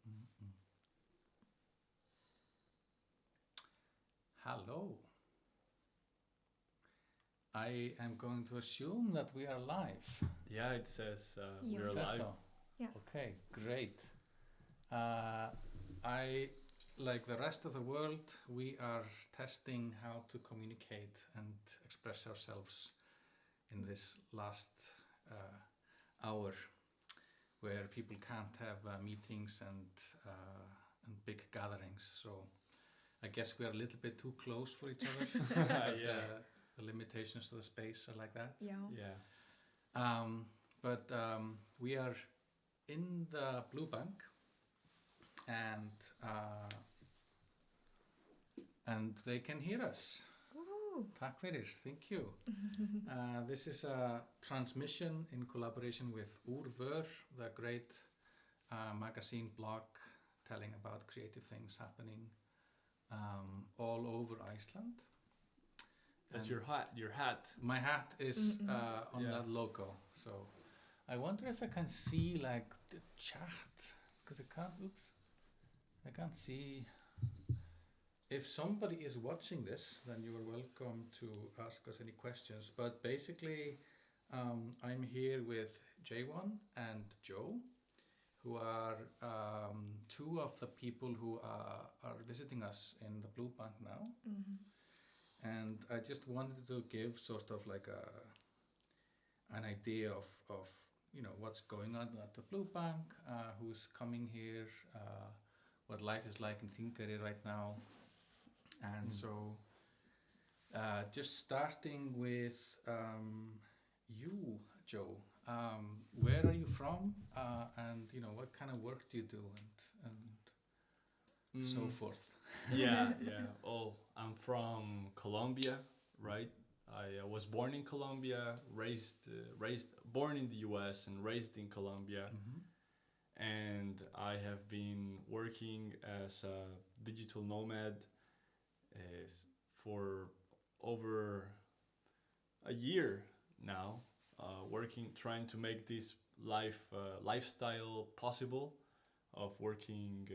Mm-mm. Hello. I am going to assume that we are live. Yeah, it says Yeah. we're Says live. so. Yeah. Okay, great. I, like the rest of the world, we are testing how to communicate and express ourselves in this last hour, where people can't have meetings and big gatherings. So I guess we are a little bit too close for each other. But, Yeah. the limitations of the space are like that. Yeah. Yeah. But we are in the Blue Bank, and they can hear us. Ooh. Takk fyrir, thank you. This is a transmission in collaboration with Úrvör, the great magazine blog telling about creative things happening all over Iceland. That's And your hat. my hat is on Yeah. that logo, so I wonder if I can see like the chat, because I can't see. If somebody is watching this, then you are welcome to ask us any questions. But basically, I'm here with Jaewon and Joe, who are two of the people who are visiting us in the Blue Bank now. Mm-hmm. And I just wanted to give sort of like an idea of what's going on at the Blue Bank, who's coming here, what life is like in Þingeyri right now. And so just starting with you, Joe, where are you from, and what kind of work do you do, and so forth. Yeah. Oh, I'm from Colombia, right? I was born in Colombia, born in the U.S. and raised in Colombia. Mm-hmm. And I have been working as a digital nomad for over a year now, trying to make this lifestyle possible of working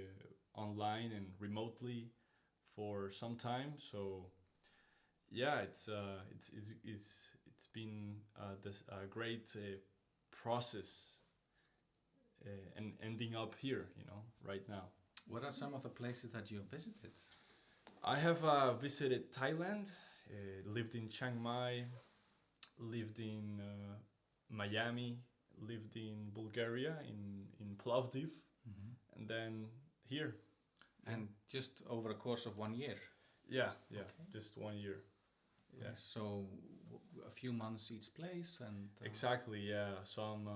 online and remotely for some time. So yeah, it's been this great process and ending up here, right now. What are some of the places that you visited? I have visited Thailand, lived in Chiang Mai, lived in Miami, lived in Bulgaria, in Plovdiv, and then here. And just over a course of 1 year? Yeah, Okay. just 1 year. Yeah. So a few months each place, and Exactly, yeah. Some,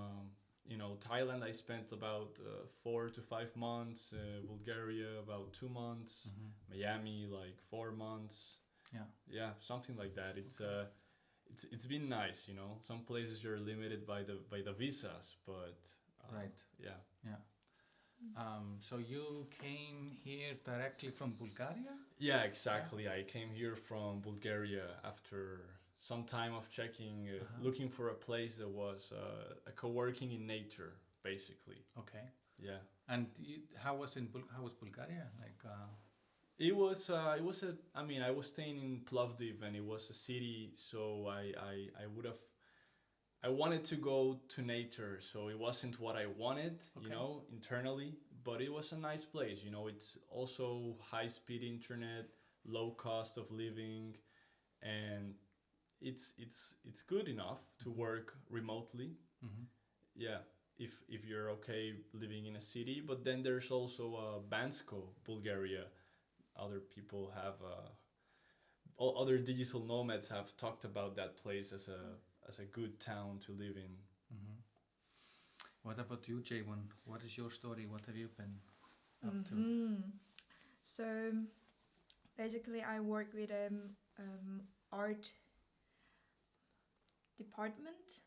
Thailand I spent about 4 to 5 months, Bulgaria about 2 months, Miami like 4 months. Yeah, something like that. It's been nice, Some places you're limited by the visas, but right. Yeah. So you came here directly from Bulgaria? Yeah, exactly. I came here from Bulgaria after some time of checking, looking for a place that was a co-working in nature, basically. Okay. Yeah. And how was Bulgaria? Like. I was staying in Plovdiv, and it was a city, so I wanted to go to nature, so it wasn't what I wanted, internally, but it was a nice place. It's also high-speed internet, low cost of living, and it's good enough to work remotely. Mm-hmm. Yeah, if you're okay living in a city, but then there's also Bansko, Bulgaria. Other people have other digital nomads have talked about that place as a good town to live in. Mm-hmm. What about you, Jaewon? What is your story? What have you been up to? So basically I work with art department.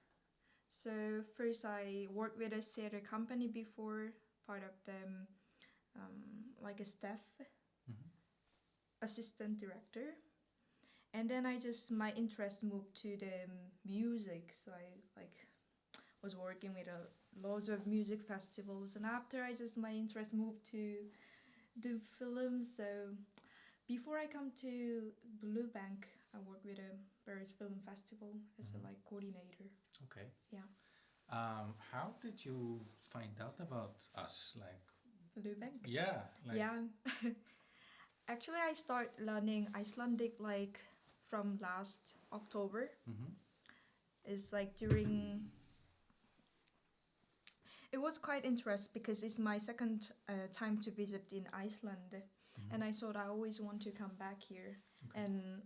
So first I worked with a theater company before, part of the like a staff assistant director. And then my interest moved to the music. So I was working with lots of music festivals, and after my interest moved to the film. So before I come to Blue Bank, I worked with a Paris Film Festival as a like coordinator. Okay. Yeah. How did you find out about us? Like Blue Bank? Yeah. Like, yeah. Actually, I started learning Icelandic like from last October. It's like during. It was quite interesting because it's my second time to visit in Iceland, and I thought I always want to come back here. Okay. And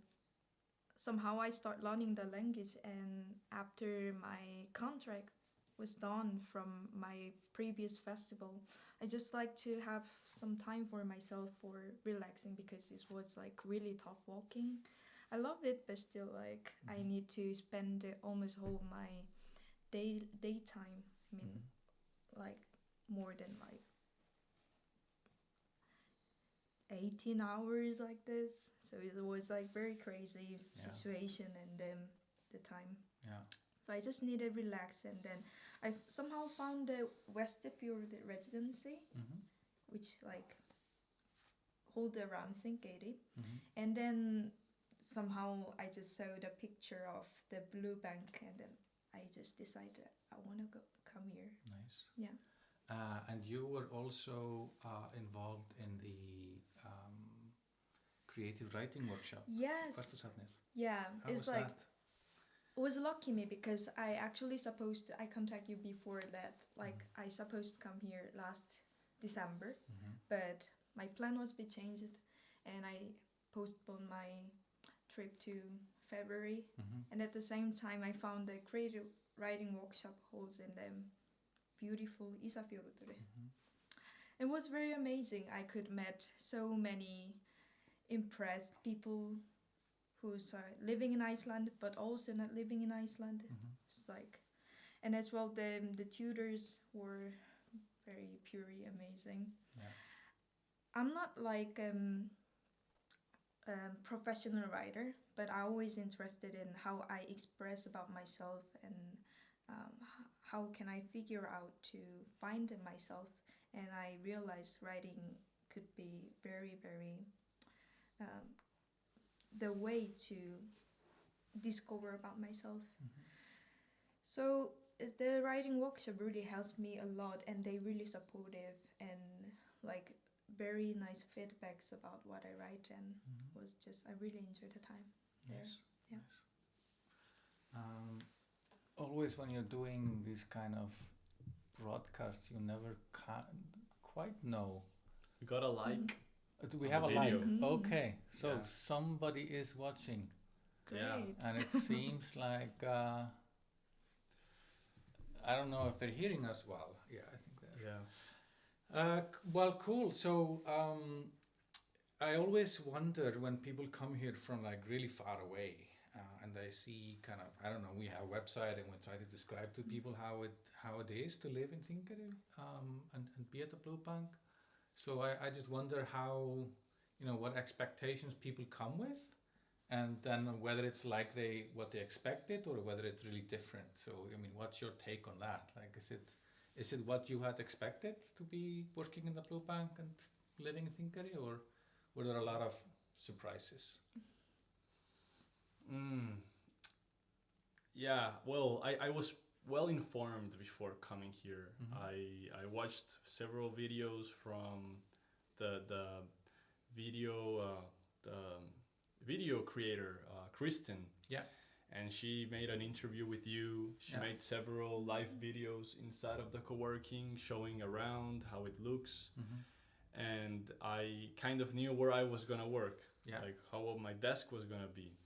somehow I start learning the language, and after my contract was done from my previous festival, I just like to have some time for myself for relaxing because it was like really tough walking. I love it, but still like I need to spend almost whole my daytime. I mean, like more than like 18 hours like this. So it was like very crazy situation and the time. Yeah. So I just needed relax, and then I somehow found the Westerfjord residency, which like hold around Þingeyri, and then somehow I just saw the picture of the Blue Bank, and then I just decided I want to come here. Nice. Yeah. And you were also involved in the creative writing workshop. Yes. Yeah. How it's was like that? it was lucky me because I actually I contact you before that. Like I supposed to come here last December, but my plan was be changed, and I postponed my trip to February. And at the same time, I found the creative writing workshop holds in the beautiful Ísafjörður. It was very amazing. I could met so many impressed people who's living in Iceland but also not living in Iceland. It's like, and as well the tutors were very purely amazing. Yeah. I'm not like professional writer, but I always interested in how I express about myself and how can I figure out to find myself. And I realized writing could be very, very the way to discover about myself. So the writing workshop really helps me a lot, and they really supportive and like very nice feedbacks about what I write, and was just I really enjoyed the time there. Nice. Yeah. Nice. Always when you're doing these kind of broadcasts, you never quite know. We got a like. Do we have a video. like? Okay, so somebody is watching. Great. Yeah. And it seems like I don't know if they're hearing us well. Yeah, I think they're. Yeah. Well, cool. So I always wonder when people come here from like really far away, and they see kind of, I don't know, we have a website and we try to describe to people how it is to live in Þingeyri and be at the Blue Bank. So I just wonder how, what expectations people come with, and then whether it's like what they expected or whether it's really different. So I mean, what's your take on that? Like, is it what you had expected to be working in the Blue Bank and living in Þingeyri, or were there a lot of surprises? Yeah, well, I was well informed before coming here. I watched several videos from the video creator Kristen. Yeah. And she made an interview with you. She made several live videos inside of the co-working, showing around how it looks. And I kind of knew where I was gonna work, like how my desk was gonna be,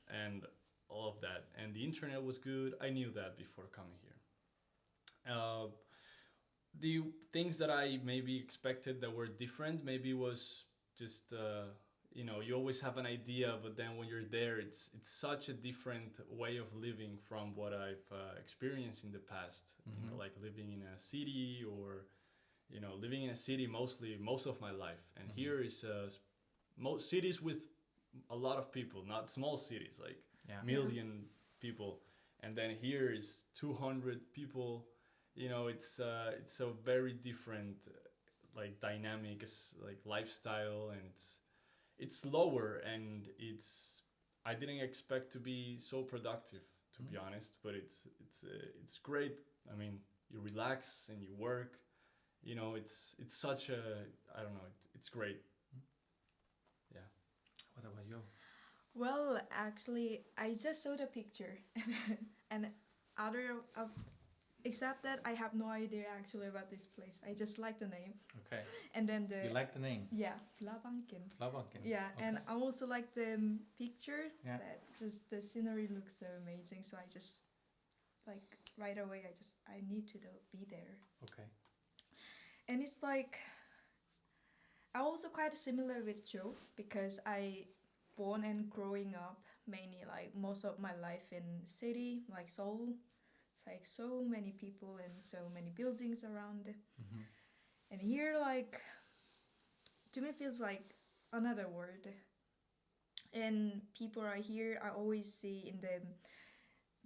and all of that. And the internet was good. I knew that before coming here. The things that I maybe expected that were different maybe was just you always have an idea, but then when you're there, it's such a different way of living from what I've experienced in the past. Like living in a city, or living in a city most of my life. And here is most cities with a lot of people, not small cities like million people. and then here is 200 people. You know, it's a very different like dynamic, like lifestyle, and it's lower, and I didn't expect to be so productive, to be honest, but it's great. I mean, you relax and you work. You know, it's such a, I don't know, it's great. Yeah. What about you? Well, actually, I just saw the picture, and except that I have no idea actually about this place. I just like the name. Okay. And then You like the name? Yeah, Flabanken. Flabanken. Yeah, okay. and I also like the picture. Yeah. That just the scenery looks so amazing. So I just like right away. I need to be there. Okay. And it's like I'm also quite similar with Joe because I born and growing up mainly like most of my life in city like Seoul. It's like so many people and so many buildings around. Mm-hmm. And here like to me feels like another world. And people are here. I always see in the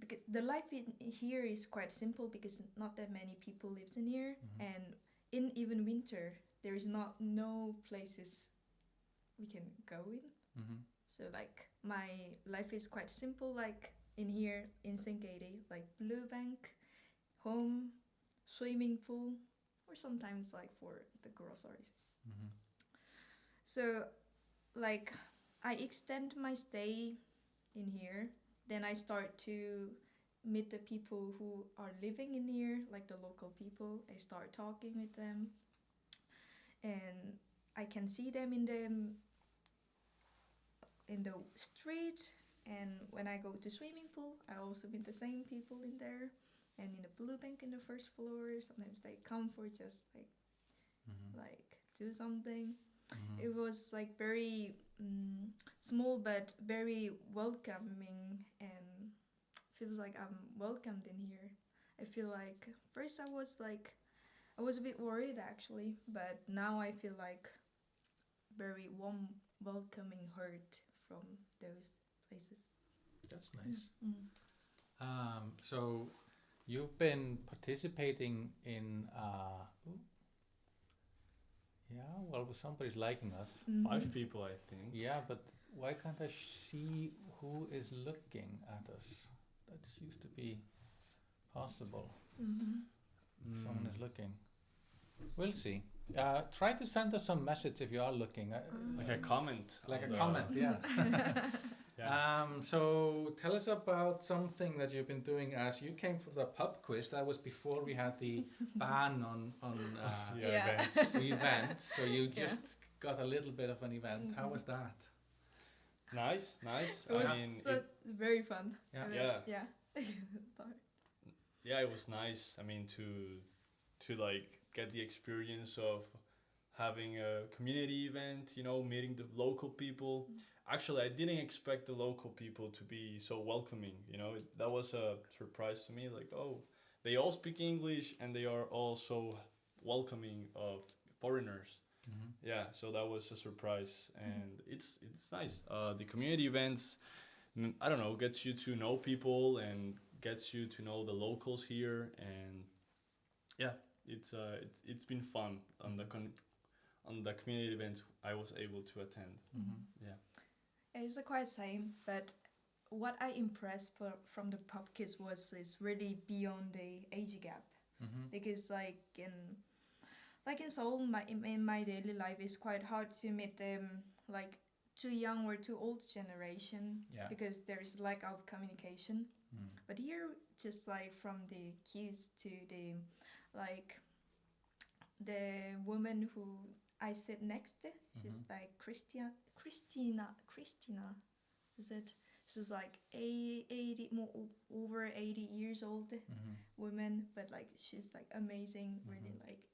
because the life in here is quite simple because not that many people lives in here, and in even winter there is no places we can go in. So like my life is quite simple, like in here in Þingeyri, like blue bank, home, swimming pool, or sometimes like for the groceries. So like I extend my stay in here, then I start to meet the people who are living in here, like the local people. I start talking with them, and I can see them in the street. And when I go to swimming pool, I also meet the same people in there. And in the blue bank in the first floor, sometimes they come for just like do something. It was like very small but very welcoming, and feels like I'm welcomed in here. I feel like first I was a bit worried actually, but now I feel like very warm, welcoming heart from those places. That's nice. So you've been participating in somebody's liking us. 5 people, I think. Yeah, but why can't I see who is looking at us? That used to be possible. Someone is looking. We'll see. Try to send us some message if you are looking. Like a comment. Like a comment, yeah. Yeah. So tell us about something that you've been doing as you came for the pub quiz. That was before we had the ban on events. event. So you just got a little bit of an event. How was that? Nice. It was very fun. Yeah. Yeah, it was nice. I mean, to like get the experience of having a community event, you know, meeting the local people. Actually, I didn't expect the local people to be so welcoming, you know. That was a surprise to me, like, oh, they all speak English and they are all so welcoming of foreigners. Yeah, so that was a surprise, and it's nice. The community events, I don't know, gets you to know people and gets you to know the locals here, and yeah, it's been fun on the community events I was able to attend. Yeah. It's quite same, but what I impressed from the pub quiz was is really beyond the age gap, because like in Seoul, in my daily life, it's quite hard to meet like too young or too old generation, because there's lack of communication. But here, just like from the kids to the woman who I sit next to, she's like Christina. Is it? She's like 80 more over 80 years old woman, but like she's like amazing, really like.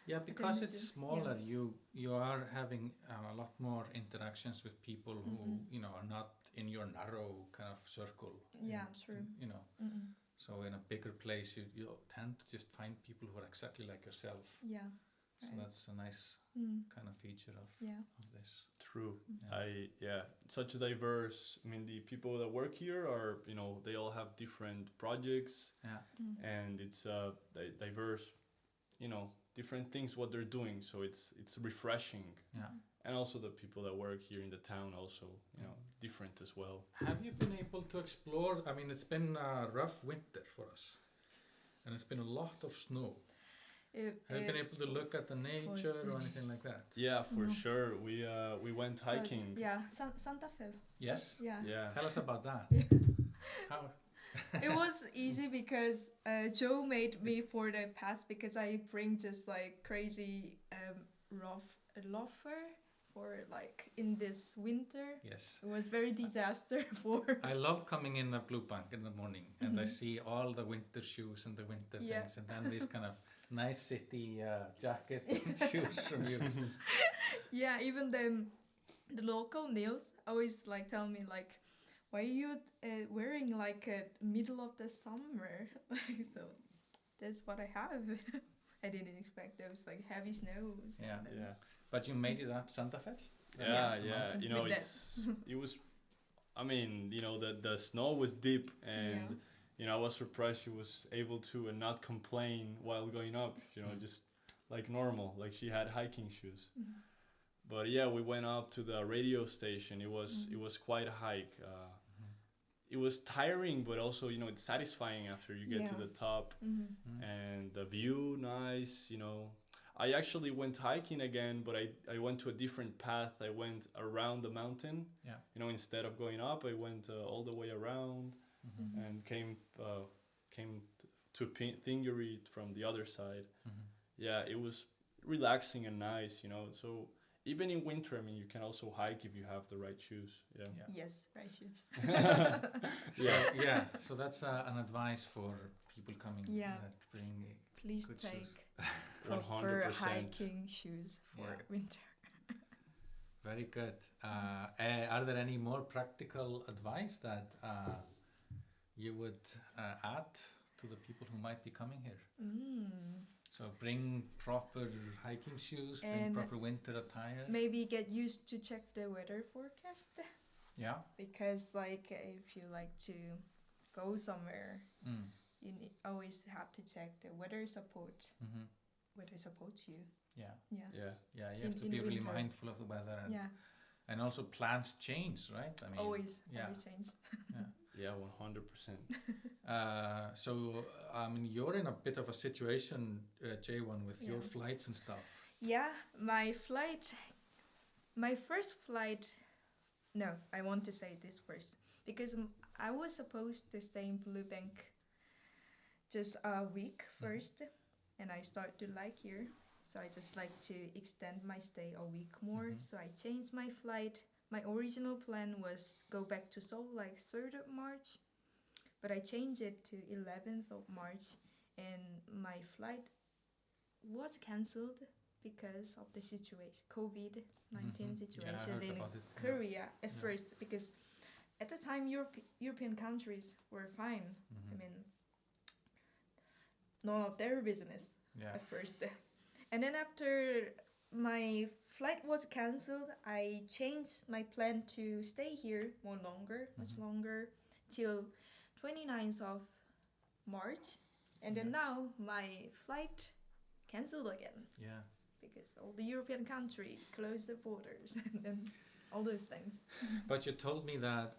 Yeah, because it's smaller, you are having a lot more interactions with people who are not in your narrow kind of circle. Yeah, true. So in a bigger place, you tend to just find people who are exactly like yourself. Yeah. So that's a nice kind of feature of this. True. Such a diverse. I mean, the people that work here are, they all have different projects. Yeah. And it's diverse, different things what they're doing. So it's refreshing. Yeah. And also the people that work here in the town also, different as well. Have you been able to explore? I mean, it's been a rough winter for us, and it's been a lot of snow. Have you been able to look at the nature or anything like that? Yeah, for sure. We went hiking. Santa Fe. Yes? Yeah. Tell us about that. How? It was easy because Joe made me for the pass because I bring just like crazy loafer for like in this winter. Yes. It was very disaster for. I love coming in the Blue Bank in the morning and I see all the winter shoes and the winter things and then these kind of nice city jacket and shoes from you. Yeah, even the local Nils always like tell me like, why are you wearing like a middle of the summer? Like, so that's what I have. I didn't expect those like heavy snows. Yeah. But you made it up Santa Fe? Yeah. It was. I mean, the snow was deep and. I was surprised she was able to and not complain while going up, just like normal, like she had hiking shoes. Mm-hmm. But yeah, we went up to the radio station. It was quite a hike. It was tiring, but also, it's satisfying after you get to the top and the view, nice, I actually went hiking again, but I went to a different path. I went around the mountain, instead of going up, I went all the way around. Mm-hmm. And came to Þingeyri from the other side. Mm-hmm. Yeah, it was relaxing and nice, So even in winter, I mean, you can also hike if you have the right shoes. Yeah. Yes, right shoes. So that's an advice for people coming. Bring Please good take shoes. proper 100%. hiking shoes for winter. Very good. Are there any more practical advice that you would add to the people who might be coming here? So bring proper hiking shoes, bring proper winter attire. Maybe get used to check the weather forecast. Yeah. Because like if you like to go somewhere, you always have to check the weather support. Mm-hmm. Weather supports you. Yeah. Yeah. You have to be really mindful of the weather. And also plans change, right? I mean, always change. Yeah, 100%. So, I mean, you're in a bit of a situation, Jaewon, with your flights and stuff. Yeah, my first flight, no, I want to say this first. Because I was supposed to stay in Blue Bank just a week first, and I started to like here. So I just like to extend my stay a week more. So I changed my flight. My original plan was go back to Seoul like 3rd of March, but I changed it to 11th of March, and my flight was cancelled because of the situation, COVID-19 situation in Korea at first, because at the time European countries were fine. I mean, none of their business at first. And then after my flight was cancelled, I changed my plan to stay here much longer, till 29th of March. And then now my flight cancelled again. Yeah. Because all the European country closed the borders and then all those things. But you told me that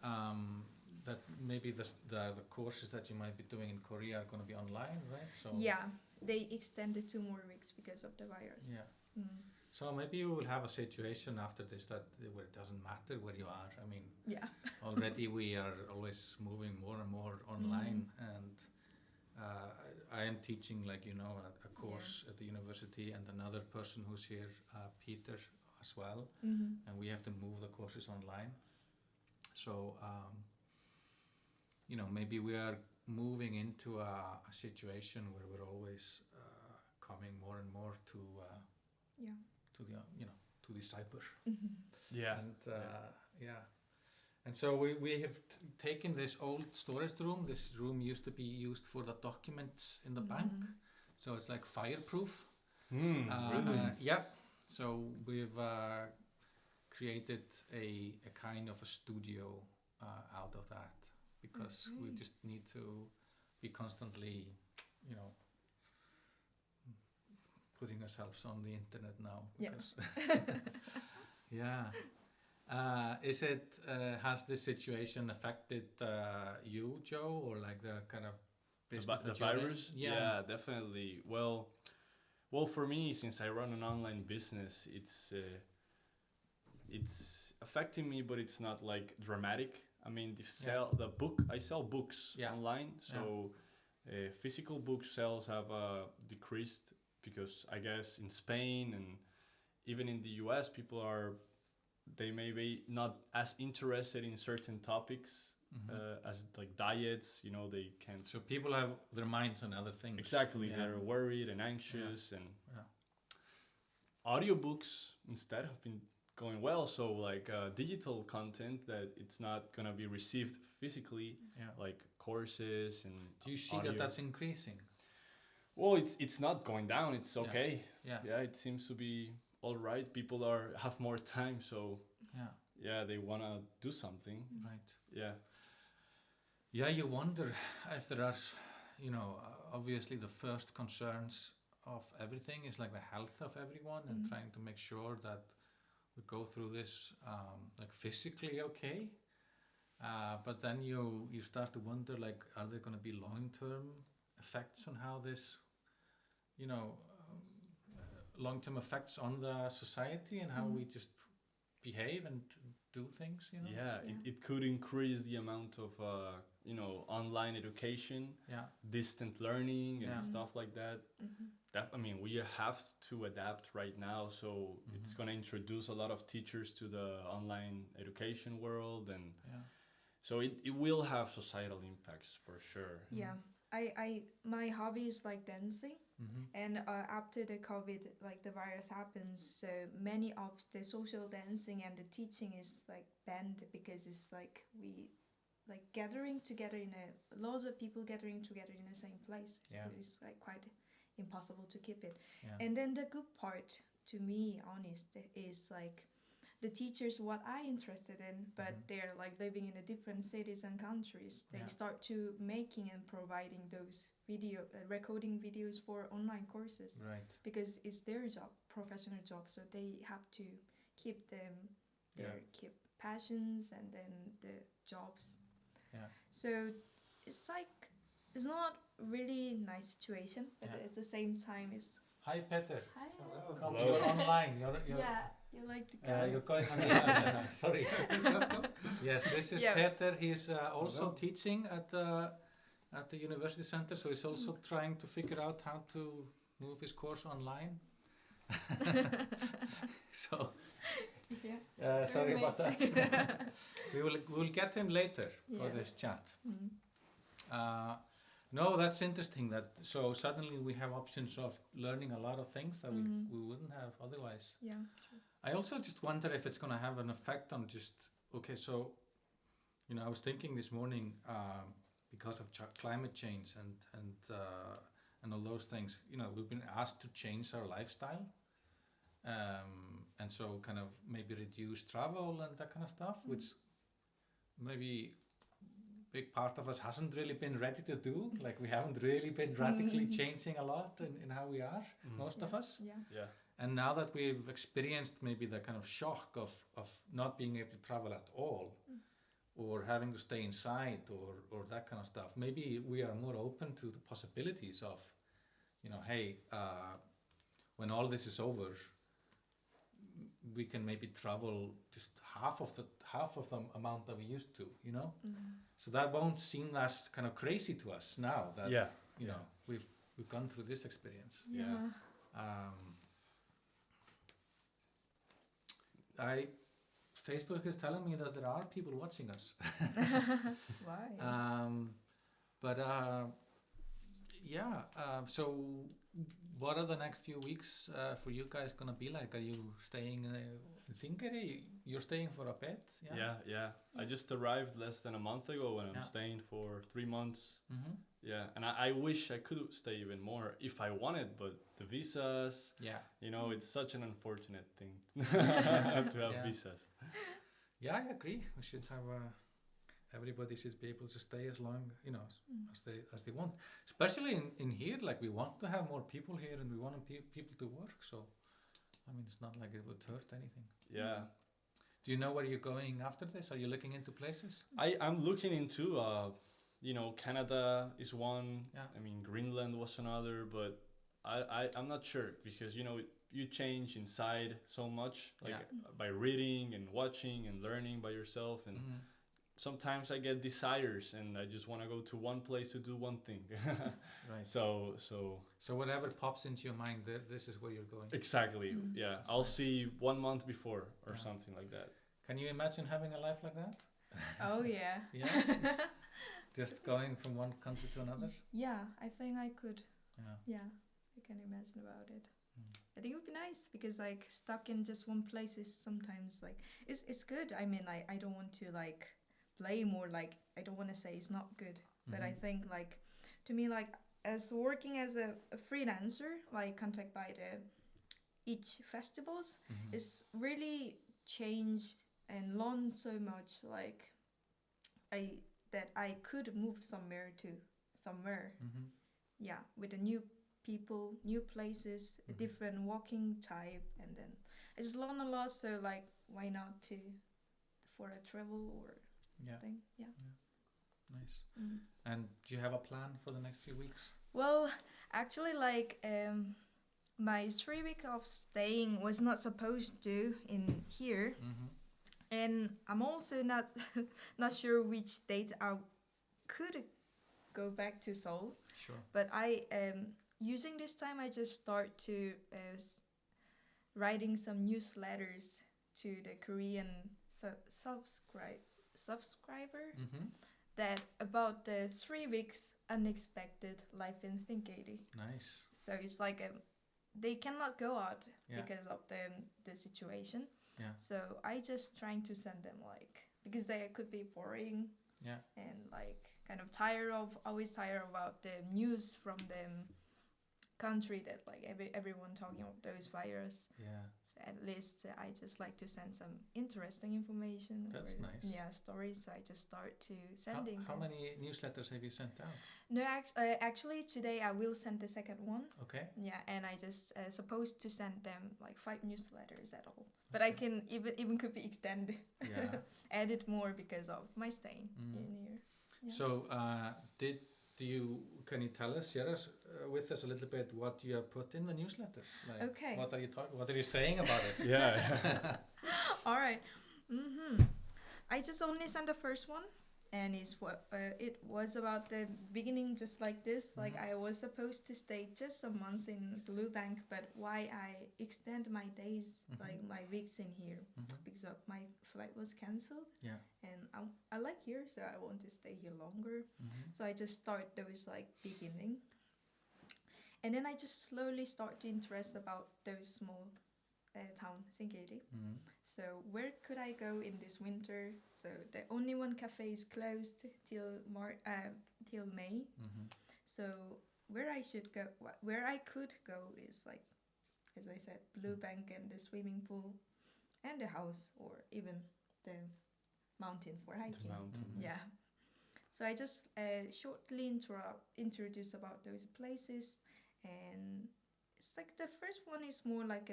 that maybe the courses that you might be doing in Korea are going to be online, right? So they extended 2 more weeks because of the virus. So maybe you will have a situation after this where it doesn't matter where you are. I mean, already we are always moving more and more online, and I am teaching a course at the university, and another person who's here, Peter, as well, and we have to move the courses online. So maybe we are moving into a situation where we're always coming more and more to the cyber. And so we have taken this old storage room. This room used to be used for the documents in the bank, so it's like fireproof. Really? Yeah. So we've created a kind of a studio out of that because we just need to be constantly, you know, putting ourselves on the internet now. Because yeah. Is it has this situation affected you, Joe, or like the kind of business The virus? Yeah, definitely. Well, for me, since I run an online business, it's affecting me, but it's not like dramatic. I mean, I sell books online, so physical book sales have decreased because I guess in Spain and even in the US, they may be not as interested in certain topics as like diets. You know, they can't. So people have their minds on other things. Exactly, they're worried and anxious, and audiobooks instead have been going well. So like digital content that it's not gonna be received physically, like courses and. Do you see that that's increasing? Well, it's not going down. It's okay. Yeah. It seems to be all right. People have more time, so they wanna do something. Right. Yeah, you wonder if there are, you know, obviously the first concerns of everything is like the health of everyone and trying to make sure that we go through this like physically okay. But then you start to wonder, like, are there going to be long-term effects on how this, you know, long-term effects on the society and how we just behave and do things, you know? It could increase the amount of you know, online education, distant learning and stuff like that. I mean, we have to adapt right now, so it's going to introduce a lot of teachers to the online education world, and so it will have societal impacts for sure. My hobby is like dancing, and after the COVID, like the virus happens, so many of the social dancing and the teaching is like banned because it's like we like gathering together lots of people gathering together in the same place. So it's like quite impossible to keep it. And then the good part, to me, honest, is like the teachers what I interested in, but they're like living in a different cities and countries. They start to making and providing those recording videos for online courses, because it's their job, professional job. So they have to keep keep passions and then the jobs. So it's like it's not really nice situation, but at the same time it's. Hi, Peter. Hi. Hello. You're online. You're you like to go. you're going on the sorry. Yes, this is Peter. He's also teaching at the university center, so he's also trying to figure out how to move his course online. So sorry about that. We'll get him later for this chat. No, that's interesting. So suddenly we have options of learning a lot of things that we wouldn't have otherwise. Yeah, true. I also just wonder if it's going to have an effect on so, you know, I was thinking this morning because of climate change and all those things, you know, we've been asked to change our lifestyle. And so kind of maybe reduce travel and that kind of stuff, which maybe big part of us hasn't really been ready to do. Like we haven't really been radically changing a lot in how we are, most of us. And now that we've experienced maybe the kind of shock of not being able to travel at all, or having to stay inside or that kind of stuff, maybe we are more open to the possibilities of, you know, hey, when all this is over, we can maybe travel just half of the amount that we used to, you know. So that won't seem as kind of crazy to us now that you know we've gone through this experience. Facebook is telling me that there are people watching us. Why? So what are the next few weeks for you guys gonna be like? Are you staying in Þingeyri? You're staying for a bit? Yeah. I just arrived less than a month ago and I'm staying for 3 months Yeah, and I wish I could stay even more if I wanted, but the visas, you know, it's such an unfortunate thing to have visas. Yeah, I agree. We should have everybody should be able to stay as long, you know, as they want. Especially in here, like we want to have more people here, and we want people to work. So, I mean, it's not like it would hurt anything. Yeah. Do you know where you're going after this? Are you looking into places? I'm looking into, you know, Canada is one. Yeah. I mean, Greenland was another, but I'm not sure because, you know, you change inside so much, like by reading and watching and learning by yourself. And sometimes I get desires and I just want to go to one place to do one thing. Right. So whatever pops into your mind, this is where you're going. Exactly. Yeah. That's I'll nice. see 1 month before or something like that. Can you imagine having a life like that? Oh yeah. Yeah. Just going from one country to another? Yeah, I think I could. Yeah. Yeah, I can imagine about it. I think it would be nice because like stuck in just one place is sometimes like it's good. I mean, I don't want to like blame or like I don't want to say it's not good, but I think like to me like as working as a freelancer, like contact by the each festivals is really changed and learned so much. Like I could move somewhere to somewhere. Yeah, with the new people, new places, a different walking type, and then I just learn a lot. So like, why not for a travel or thing? Yeah. Nice. And do you have a plan for the next few weeks? Well, actually, like my 3 week of staying was not supposed to in here, and I'm also not sure which date I could go back to Seoul. Sure. But I using this time, I just start to writing some newsletters to the Korean subscriber that about the 3 weeks unexpected life in Þingeyri. Nice. So it's like they cannot go out because of the situation. Yeah. So I just trying to send them like because they could be boring. Yeah. And like kind of always tired about the news from the country that like everyone talking about those virus. Yeah. So at least I just like to send some interesting information. That's nice. Yeah, stories. So I just start to sending. How many newsletters have you sent out? No, actually today I will send the second one. Okay. Yeah, and I just supposed to send them like 5 newsletters at all. But I can even could be extended. Yeah. Added more because of my staying in here. Yeah. So can you tell us, share us with us a little bit what you have put in the newsletters? Like, okay. What are you saying about us? Yeah. All right. I just only sent the first one, and it was about the beginning, just like this. Like I was supposed to stay just a month in Blue Bank, but why I extend my days, like my weeks in here, because of my flight was cancelled. Yeah. And I like here, so I want to stay here longer. So I just start those like beginning, and then I just slowly start to interest about those small town, Þingeyri. So where could I go in this winter? So the only one cafe is closed till May. So where I could go is like, as I said, Blue Bank and the swimming pool, and the house, or even the mountain for hiking. Yeah. So I just shortly introduce about those places, and it's like the first one is more like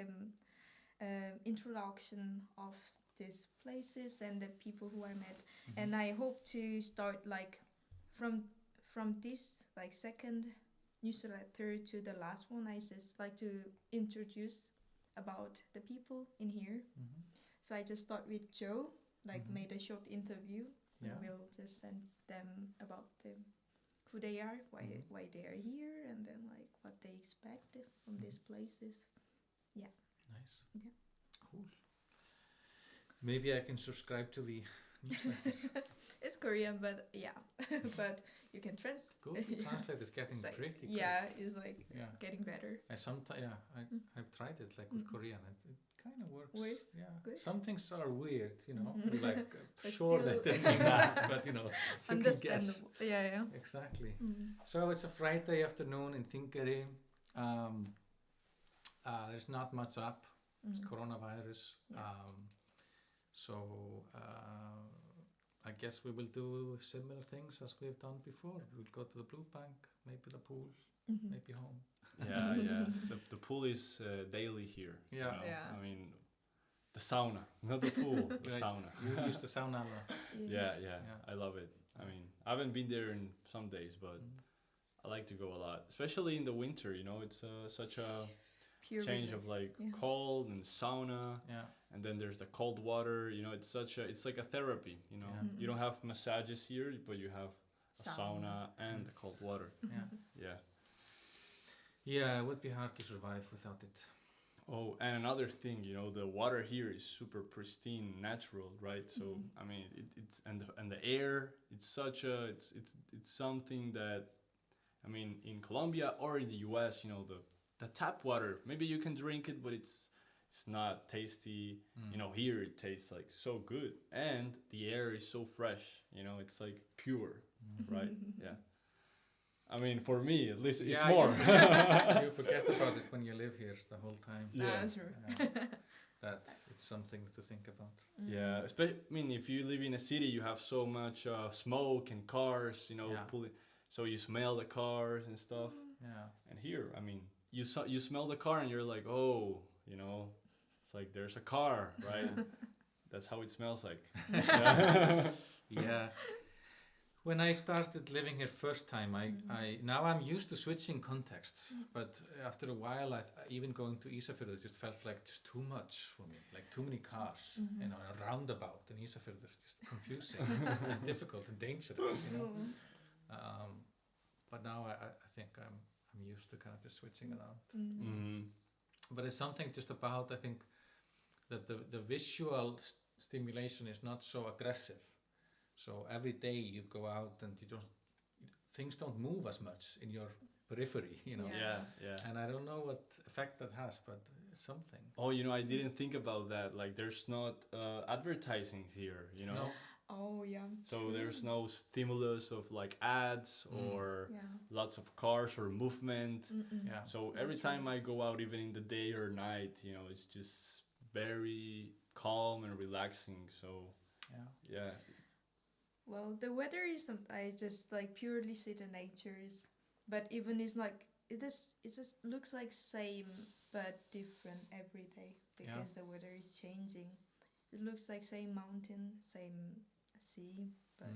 introduction of these places and the people who I met, and I hope to start like from this like second newsletter to the last one. I just like to introduce about the people in here. So I just start with Joe, like made a short interview. Yeah. We'll just send them about who they are, why they are here, and then like what they expect from these places. Yeah. Nice. Yeah. Cool. Maybe I can subscribe to the newsletter. It's Korean, but yeah, but you can Google Translate is getting like, pretty good. Yeah, it's like getting better. I've tried it like with Korean. It kind of works. Works? Yeah. Good. Some things are weird, you know, like But sure still- that didn't mean that, but you know, you can guess. Understandable. Yeah. Exactly. So it's a Friday afternoon in Þingeyri. There's not much up. It's coronavirus. Yeah. So I guess we will do similar things as we've done before. We'll go to the blue bank, maybe the pool, maybe home. Yeah. The pool is daily here. Yeah. You know? Yeah. I mean, the sauna, not the pool, the Right. sauna. You use the sauna a lot. Yeah. I love it. I mean, I haven't been there in some days, but I like to go a lot, especially in the winter. You know, it's such a Pure change relief. of like Yeah. cold and sauna, Yeah. and then there's the cold water. You know, it's like a therapy. You know, Yeah. you don't have massages here, but you have a Sauna. sauna and the cold water. Yeah. Yeah. Yeah, it would be hard to survive without it. Oh, and another thing, you know, the water here is super pristine, natural, right? So I mean, it's and the air, it's such a it's something that, I mean, in Colombia or in the U.S., you know, the tap water, maybe you can drink it, but it's not tasty. You know, here it tastes like so good, and the air is so fresh. You know, it's like pure, right? Yeah. I mean, for me, at least, it's more. You forget about it when you live here the whole time. That's true. It's something to think about. Yeah, I mean, if you live in a city, you have so much smoke and cars, you know, so you smell the cars and stuff. Yeah. And here, I mean, you smell the car and you're like, oh, you know, it's like there's a car, right? That's how it smells like. Yeah. When I started living here first time, now I'm used to switching contexts, but after a while, even going to Ísafjörður just felt like just too much for me, like too many cars, you know, a roundabout in Ísafjörður, just confusing and difficult and dangerous, you know. But now I think I'm used to kind of just switching around. But it's something just about, I think, that the visual stimulation is not so aggressive. So every day you go out and things don't move as much in your periphery, you know. Yeah. And I don't know what effect that has, but it's something. Oh, you know, I didn't think about that. Like, there's not advertising here, you know. No. Oh yeah. So there's no stimulus of like ads or lots of cars or movement. Yeah. So every time I go out, even in the day or night, you know, it's just very calm and relaxing. So yeah. Well, the weather is I just like purely see the natures, but even it's like it just looks like same but different every day because the weather is changing. It looks like same mountain, same sea, but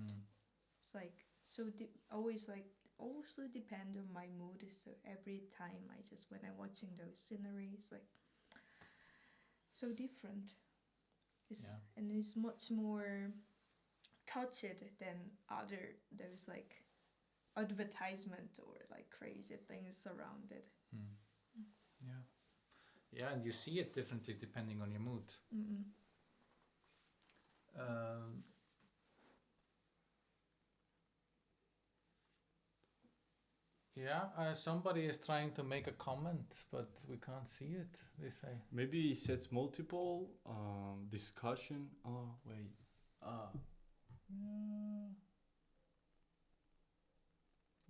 it's like so always like also depend on my mood. So every time when I'm watching those sceneries, like so different. And it's much more touched than those like advertisement or like crazy things around it. Yeah, and you see it differently depending on your mood. Somebody is trying to make a comment, but we can't see it, they say. Maybe it says multiple discussion. Oh, wait.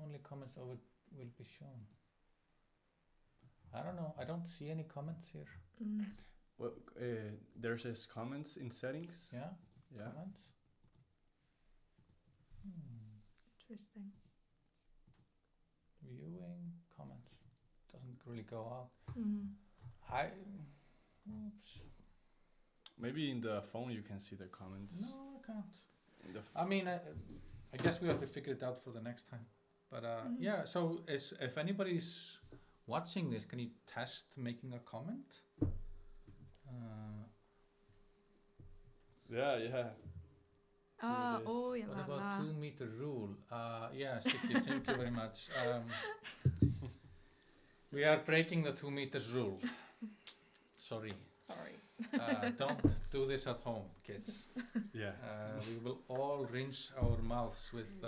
Only comments will be shown. I don't know. I don't see any comments here. Well, there says comments in settings. Yeah. Comments. Interesting. Viewing comments doesn't really go out. Oops. Maybe in the phone you can see the comments. No, I can't. I mean, I guess we have to figure it out for the next time. But so if anybody's watching this, can you test making a comment? Yeah. What about 2 meter rule? Siki, thank you very much. We are breaking the 2 meters rule. Sorry. Don't do this at home, kids. Yeah. We will all rinse our mouths with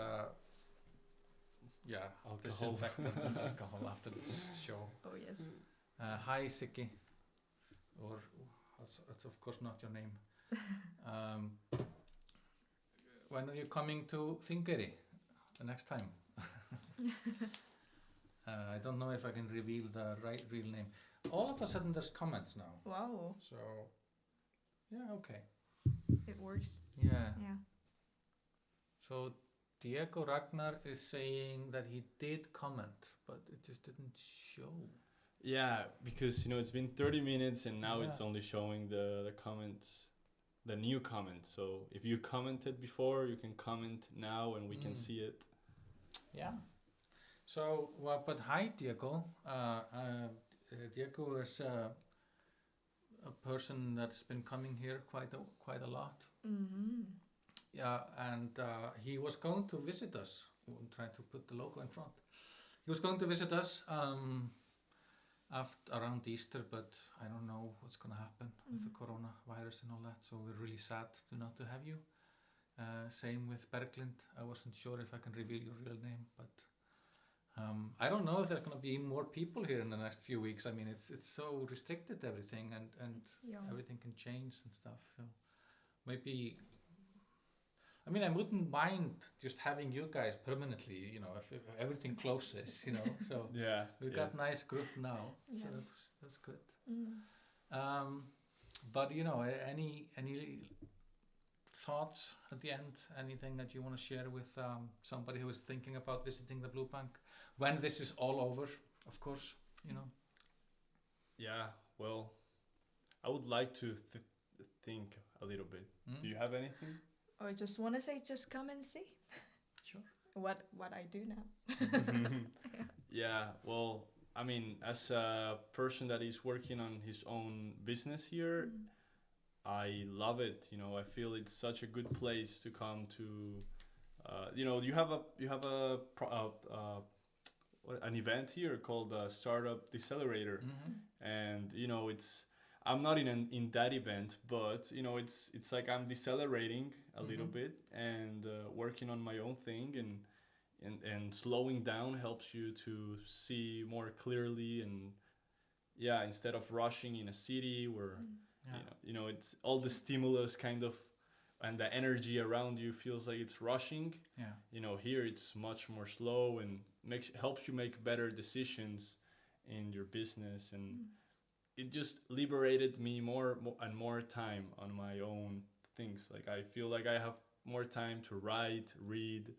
disinfectant and alcohol after this show. Oh yes. Hi, Siki. Or how that's of course not your name. When are you coming to Þingeyri the next time? I don't know if I can reveal the real name. All of a sudden there's comments now. Wow. So, yeah, okay. It works. Yeah. Yeah. So Diego Ragnar is saying that he did comment, but it just didn't show. Yeah, because it's been 30 minutes and now it's only showing the comments, the new comments. So if you commented before, you can comment now and we can see it. Yeah. So, but hi Diego. Diego is a person that's been coming here quite a lot. Mm-hmm. Yeah, and he was going to visit us. I'm trying to put the logo in front. He was going to visit us around Easter, but I don't know what's going to happen with the coronavirus and all that. So we're really sad not to have you. Same with Berglind. I wasn't sure if I can reveal your real name, but I don't know if there's going to be more people here in the next few weeks. I mean, it's so restricted, everything, and everything can change and stuff. So maybe. I mean, I wouldn't mind just having you guys permanently, if everything closes, So we've got a nice group now, so that's good. But any thoughts at the end? Anything that you want to share with somebody who is thinking about visiting the Blue Bank when this is all over? Of course, Yeah. Well, I would like to think a little bit. Do you have anything? Or I just want to say, just come and see. Sure. What I do now. Yeah. Well, I mean, as a person that is working on his own business here, I love it. I feel it's such a good place to come to. You have an event here called Startup Decelerator, and I'm not in that event, but it's like I'm decelerating a little bit and working on my own thing, and slowing down helps you to see more clearly, and instead of rushing in a city where it's all the stimulus kind of, and the energy around you feels like it's rushing. Here it's much more slow and helps you make better decisions in your business, and it just liberated me more and more time on my own things. Like I feel like I have more time to write, read,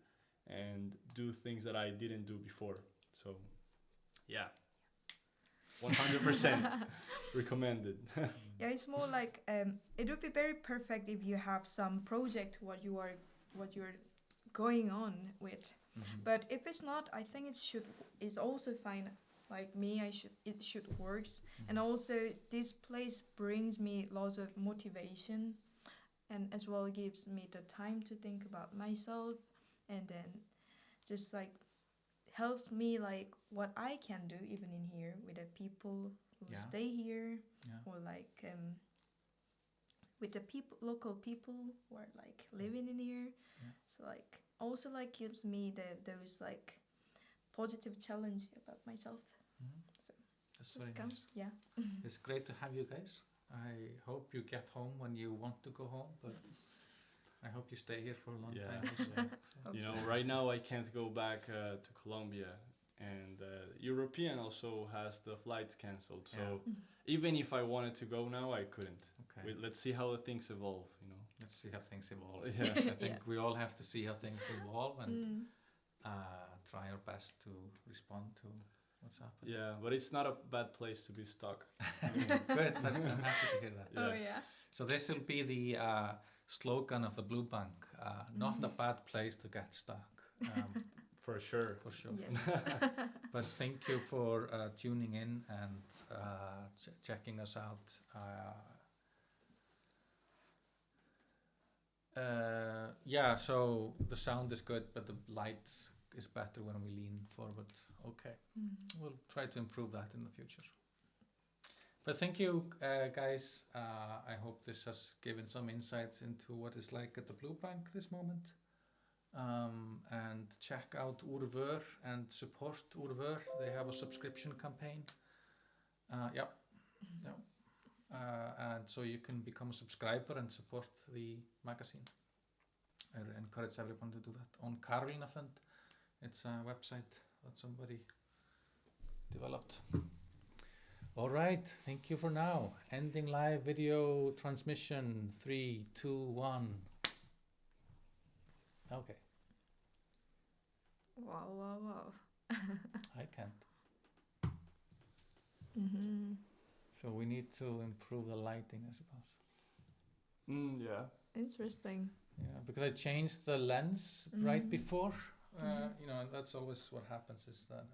and do things that I didn't do before. So, 100% recommended. It's more like it would be very perfect if you have some project what you're going on with. But if it's not, I think it's also fine. Like me, it should works, and also this place brings me lots of motivation, and as well gives me the time to think about myself, and then just like helps me like what I can do even in here with the people who stay here, or like with the local people who are like living in here. So like also like gives me those like positive challenge about myself. So that's just very come. nice. It's great to have you guys. I hope you get home when you want to go home, but I hope you stay here for a long time also. So. Right now I can't go back to Colombia, and European also has the flights cancelled. So even if I wanted to go now, I couldn't. Okay. Let's see how things evolve. Let's see how things evolve. Yeah. I think we all have to see how things evolve and try our best to respond to what's happening. Yeah, but it's not a bad place to be stuck. Good, I'm happy to hear that. Oh yeah. So this will be the slogan of the Blue Bank, not a bad place to get stuck. For sure. For sure. Yes. But thank you for tuning in and checking us out. So the sound is good, but the light is better when we lean forward. Okay. We'll try to improve that in the future. But thank you, guys. I hope this has given some insights into what it's like at the Blue Bank this moment. And check out Úrvör and support Úrvör. They have a subscription campaign. and so you can become a subscriber and support the magazine. I encourage everyone to do that. On Karolina Fund, it's a website that somebody developed. All right, thank you for now. Ending live video transmission. 3, 2, 1. Okay. Wow. I can't. Mm-hmm. So we need to improve the lighting, I suppose. Yeah. Interesting. Yeah, because I changed the lens right before. You know, and that's always what happens is that